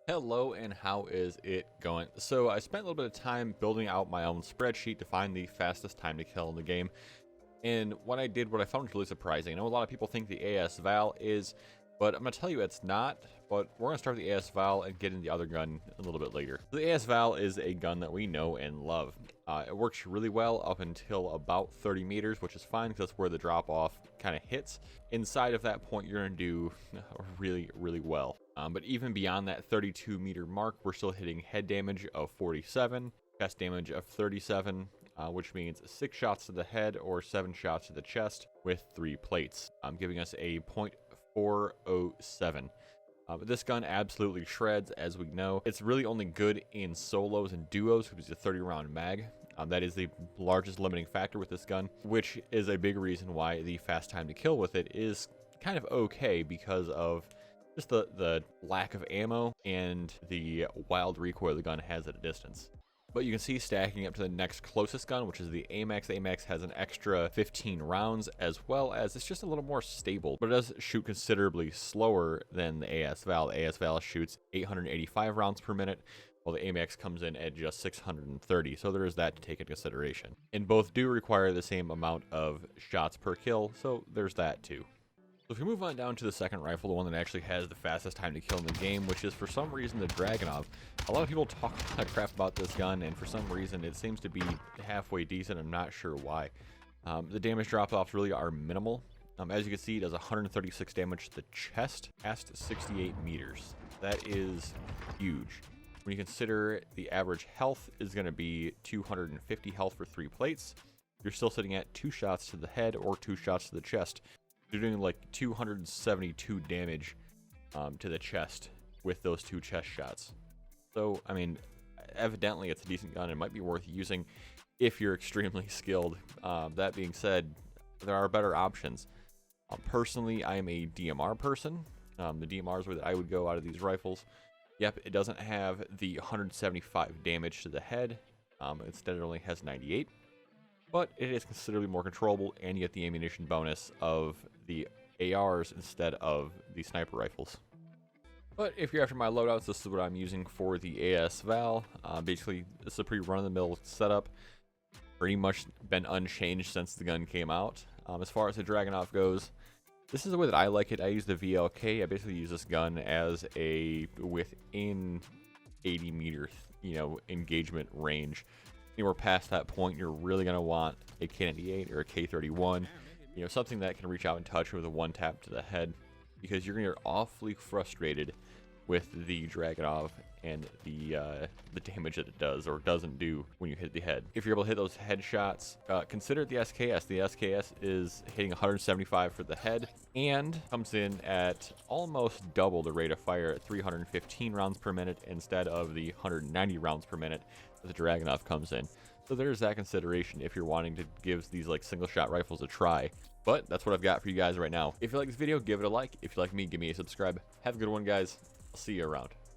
Hello, and how is it going? So I spent a little bit of time building out my own spreadsheet to find the fastest time to kill in the game. And what I found was really surprising. I know a lot of people think the AS Val is, but I'm going to tell you it's not. But we're going to start with the AS Val and get into the other gun a little bit later. The AS Val is a gun that we know and love. It works really well up until about 30 meters, which is fine because that's where the drop off kind of hits. Inside of that point, you're going to do really, really well. But even beyond that 32 meter mark, we're still hitting head damage of 47, chest damage of 37, which means 6 shots to the head or 7 shots to the chest with 3 plates, giving us a .407. But this gun absolutely shreds, as we know. It's really only good in solos and duos because it's a 30-round mag. That is the largest limiting factor with this gun, which is a big reason why the fast time to kill with it is kind of okay because of just the lack of ammo and the wild recoil the gun has at a distance. But you can see stacking up to the next closest gun, which is the AMAX. The AMAX has an extra 15 rounds, as well as it's just a little more stable, but it does shoot considerably slower than the AS Val. The AS Val shoots 885 rounds per minute, while the AMAX comes in at just 630, so there is that to take into consideration. And both do require the same amount of shots per kill, so there's that too. So if you move on down to the second rifle, the one that actually has the fastest time to kill in the game, which is for some reason the Dragunov. A lot of people talk a lot of crap about this gun, and for some reason it seems to be halfway decent. I'm not sure why. The damage drop-offs really are minimal. As you can see, it does 136 damage to the chest past 68 meters. That is huge. When you consider the average health is going to be 250 health for 3 plates, you're still sitting at 2 shots to the head or 2 shots to the chest. You're doing like 272 damage to the chest with those 2 chest shots. So, I mean, evidently it's a decent gun. It might be worth using if you're extremely skilled. That being said, there are better options. Personally, I am a DMR person. The DMR is where I would go out of these rifles. Yep, it doesn't have the 175 damage to the head. Instead, it only has 98. But it is considerably more controllable, and you get the ammunition bonus of the ARs instead of the sniper rifles. But if you're after my loadouts, this is what I'm using for the AS Val. Basically, this is a pretty run-of-the-mill setup. Pretty much been unchanged since the gun came out. As far as the Dragunov goes, this is the way that I like it. I use the VLK. I basically use this gun as a within 80 meter, engagement range. Anywhere past that point, you're really going to want a K98 or a K31, something that can reach out and touch with a 1-tap to the head, because you're going to get awfully frustrated with the Dragunov and the damage that it does or doesn't do when you hit the head. If you're able to hit those headshots, consider the SKS. The SKS is hitting 175 for the head and comes in at almost double the rate of fire at 315 rounds per minute instead of the 190 rounds per minute that the Dragunov comes in. So there's that consideration if you're wanting to give these like single shot rifles a try. But that's what I've got for you guys right now. If you like this video, give it a like. If you like me, give me a subscribe. Have a good one, guys. I'll see you around.